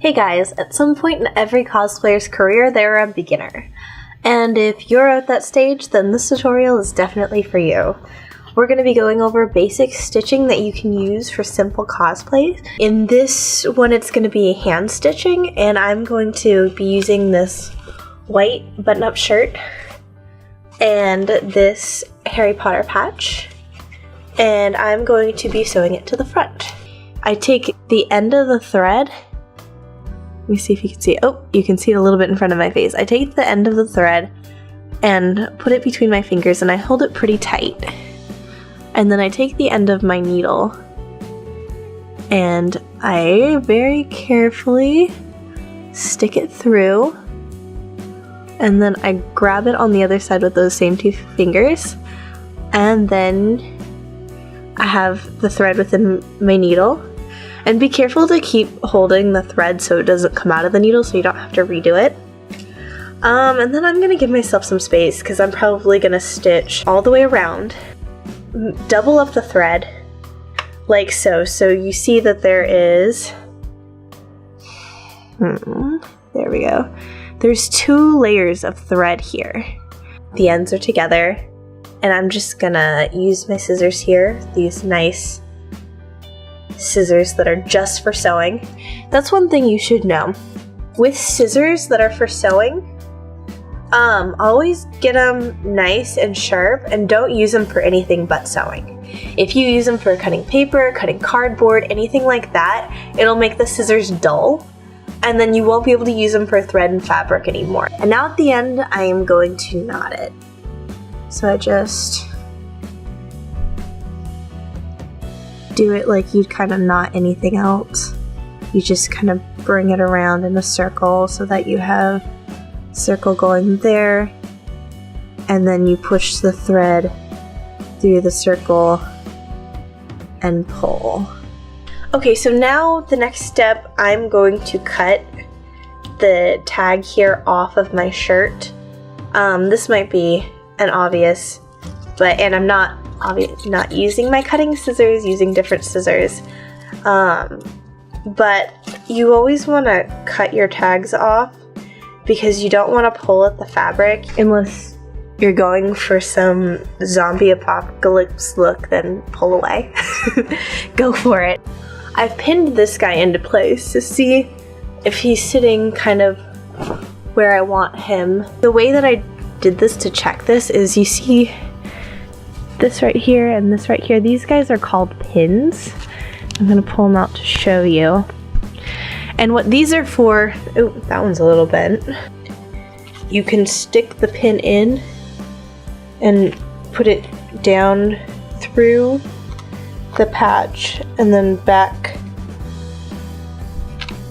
Hey guys, at some point in every cosplayer's career, they're a beginner. And if you're at that stage, then this tutorial is definitely for you. We're going to be going over basic stitching that you can use for simple cosplays. In this one, it's going to be hand stitching, and I'm going to be using this white button-up shirt and this Harry Potter patch, and I'm going to be sewing it to the front. I take the end of the thread. Let me see if you can see it. Oh, you can see it a little bit in front of my face. I take the end of the thread and put it between my fingers and I hold it pretty tight. And then I take the end of my needle and I very carefully stick it through, and then I grab it on the other side with those same two fingers, and then I have the thread within my needle. And be careful to keep holding the thread so it doesn't come out of the needle so you don't have to redo it. And then I'm going to give myself some space because I'm probably going to stitch all the way around. Double up the thread like so. So you see that there is... there we go. There's 2 layers of thread here. The ends are together. And I'm just going to use my scissors here. These nice scissors that are just for sewing. That's one thing you should know. With scissors that are for sewing, always get them nice and sharp and don't use them for anything but sewing. If you use them for cutting paper, cutting cardboard, anything like that, it'll make the scissors dull and then you won't be able to use them for thread and fabric anymore. And now at the end, I am going to knot it. So I just do it like you'd kind of knot anything else. You just kind of bring it around in a circle so that you have a circle going there, and then you push the thread through the circle and pull. Okay, so now the next step, I'm going to cut the tag here off of my shirt. This might be an obvious, and I'm not using my cutting scissors, using different scissors. But you always want to cut your tags off because you don't want to pull at the fabric unless you're going for some zombie apocalypse look, then pull away. Go for it. I've pinned this guy into place to see if he's sitting kind of where I want him. The way that I did this to check this is, you see this right here and this right here, these guys are called pins. I'm gonna pull them out to show you. And what these are for, oh, that one's a little bent. You can stick the pin in and put it down through the patch and then back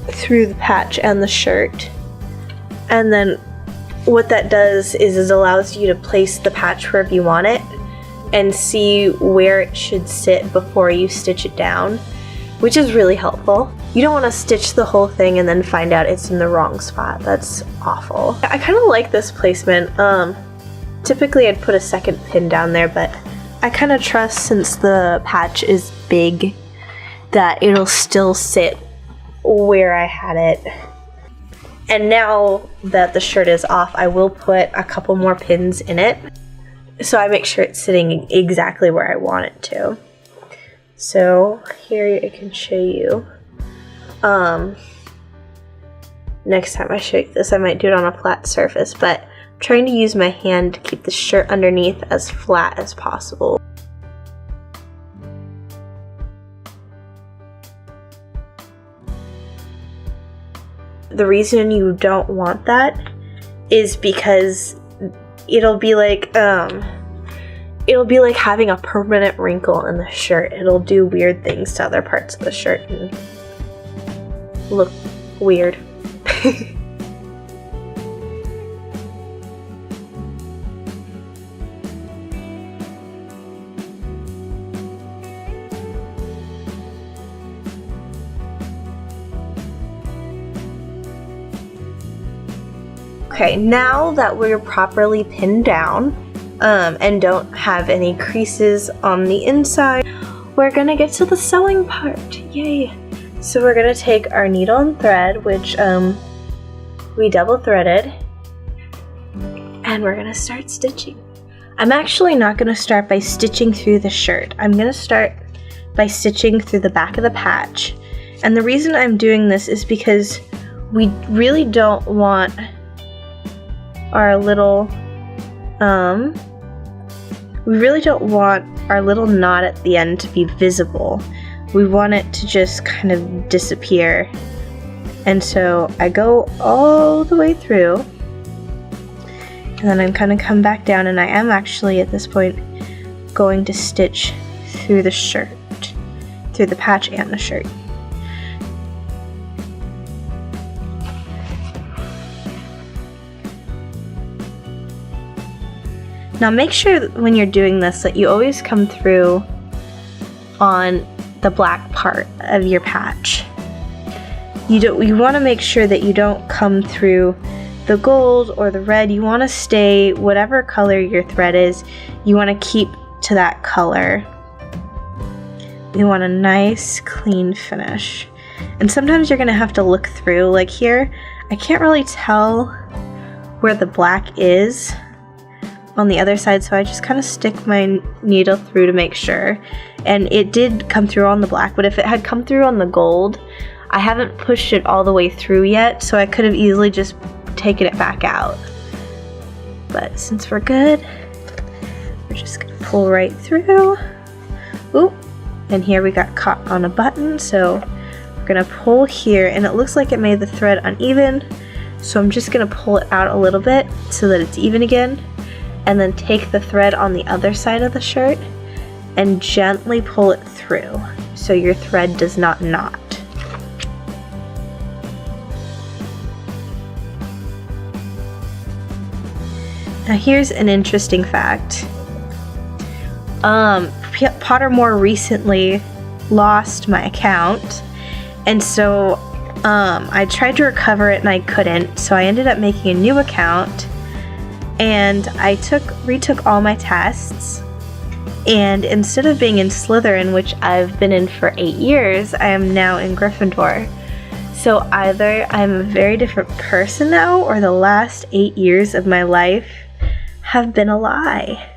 through the patch and the shirt. And then what that does is it allows you to place the patch wherever you want it and see where it should sit before you stitch it down, which is really helpful. You don't want to stitch the whole thing and then find out it's in the wrong spot. That's awful. I kind of like this placement. Typically I'd put a second pin down there, but I kind of trust, since the patch is big, that it'll still sit where I had it. And now that the shirt is off, I will put a couple more pins in it, so I make sure it's sitting exactly where I want it to. So here I can show you. Next time I show you this, I might do it on a flat surface, but I'm trying to use my hand to keep the shirt underneath as flat as possible. The reason you don't want that is because it'll be like having a permanent wrinkle in the shirt. It'll do weird things to other parts of the shirt and look weird. Okay, now that we're properly pinned down and don't have any creases on the inside, we're gonna get to the sewing part. Yay! So we're gonna take our needle and thread, which we double threaded, and we're gonna start stitching. I'm actually not gonna start by stitching through the shirt. I'm gonna start by stitching through the back of the patch. And the reason I'm doing this is because we really don't want our little knot at the end to be visible. We want it to just kind of disappear. And so I go all the way through, and then I'm gonna come back down, and I am actually at this point going to stitch through the shirt, through the patch and the shirt. Now make sure that when you're doing this that you always come through on the black part of your patch. You want to make sure that you don't come through the gold or the red. You want to stay whatever color your thread is, you want to keep to that color. You want a nice clean finish. And sometimes you're going to have to look through. Like here, I can't really tell where the black is on the other side, so I just kind of stick my needle through to make sure. And it did come through on the black, but if it had come through on the gold, I haven't pushed it all the way through yet, so I could have easily just taken it back out. But since we're good, we're just gonna pull right through. Ooh, and here we got caught on a button, so we're gonna pull here, and it looks like it made the thread uneven, so I'm just gonna pull it out a little bit so that it's even again, and then take the thread on the other side of the shirt and gently pull it through so your thread does not knot. Now here's an interesting fact. Pottermore recently lost my account, and so I tried to recover it and I couldn't, so I ended up making a new account, and I retook all my tests, and instead of being in Slytherin, which I've been in for 8 years, I am now in Gryffindor. So either I'm a very different person now, or the last 8 years of my life have been a lie.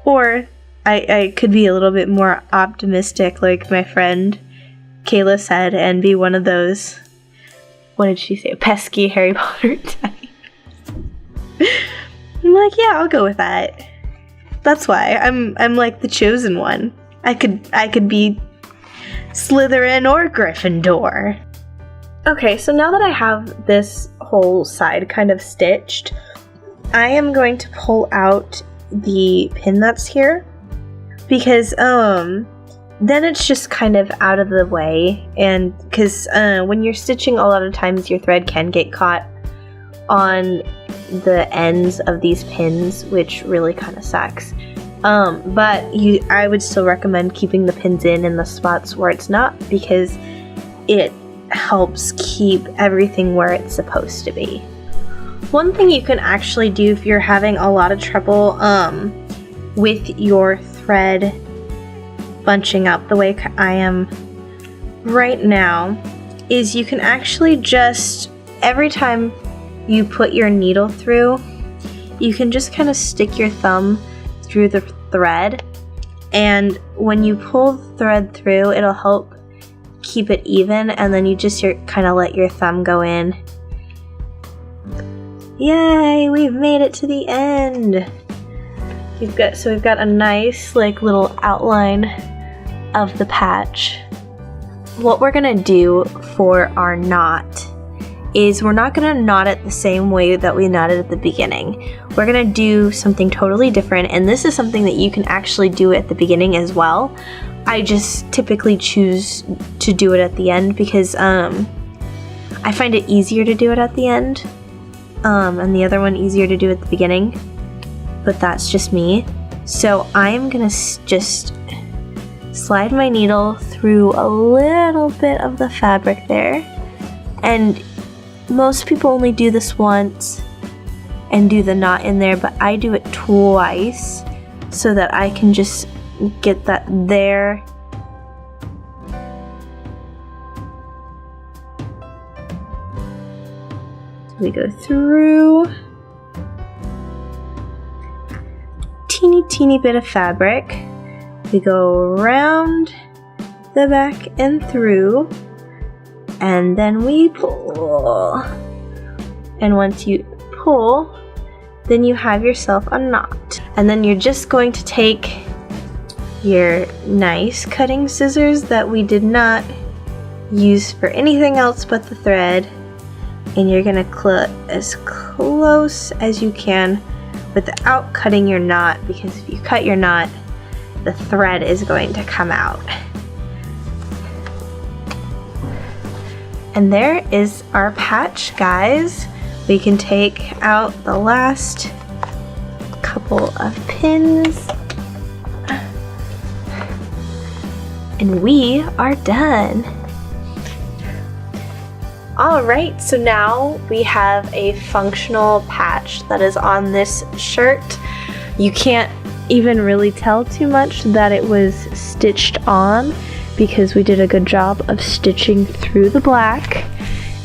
Or I could be a little bit more optimistic, like my friend Kayla said, and be one of those, what did she say, pesky Harry Potter type. I'm like, yeah, I'll go with that. That's why I'm like the chosen one. I could be Slytherin or Gryffindor. Okay, so now that I have this whole side kind of stitched, I am going to pull out the pin that's here, because then it's just kind of out of the way, and because when you're stitching, a lot of times your thread can get caught on the ends of these pins, which really kind of sucks. But I would still recommend keeping the pins in the spots where it's not, because it helps keep everything where it's supposed to be. One thing you can actually do if you're having a lot of trouble with your thread bunching up the way I am right now is you can actually just, every time you put your needle through, you can just kind of stick your thumb through the thread, and when you pull the thread through, it'll help keep it even, and then you just kind of let your thumb go in. Yay, we've made it to the end. We've got a nice like little outline of the patch. What we're gonna do for our knot is we're not gonna knot it the same way that we knotted at the beginning. We're gonna do something totally different, and this is something that you can actually do at the beginning as well. I just typically choose to do it at the end because I find it easier to do it at the end, and the other one easier to do at the beginning, but that's just me. So I'm gonna just slide my needle through a little bit of the fabric there, and most people only do this once and do the knot in there, but I do it twice so that I can just get that there We go through. Teeny bit of fabric. We go around the back and through, and then we pull. And once you pull, then you have yourself a knot. And then you're just going to take your nice cutting scissors that we did not use for anything else but the thread, and you're gonna cut as close as you can without cutting your knot, because if you cut your knot, the thread is going to come out. And there is our patch, guys. We can take out the last couple of pins, and we are done. Alright, so now we have a functional patch that is on this shirt. You can't even really tell too much that it was stitched on because we did a good job of stitching through the black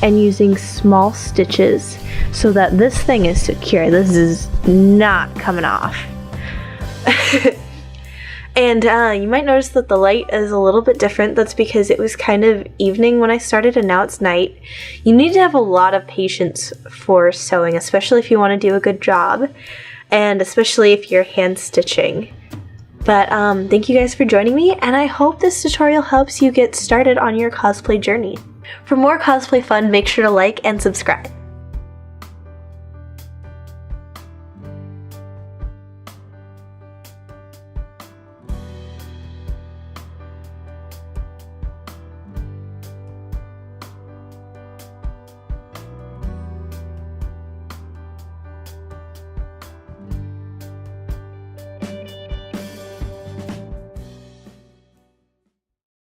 and using small stitches so that this thing is secure. This is not coming off. And you might notice that the light is a little bit different. That's because it was kind of evening when I started and now it's night. You need to have a lot of patience for sewing, especially if you want to do a good job, and especially if you're hand stitching. But thank you guys for joining me, and I hope this tutorial helps you get started on your cosplay journey. For more cosplay fun, make sure to like and subscribe.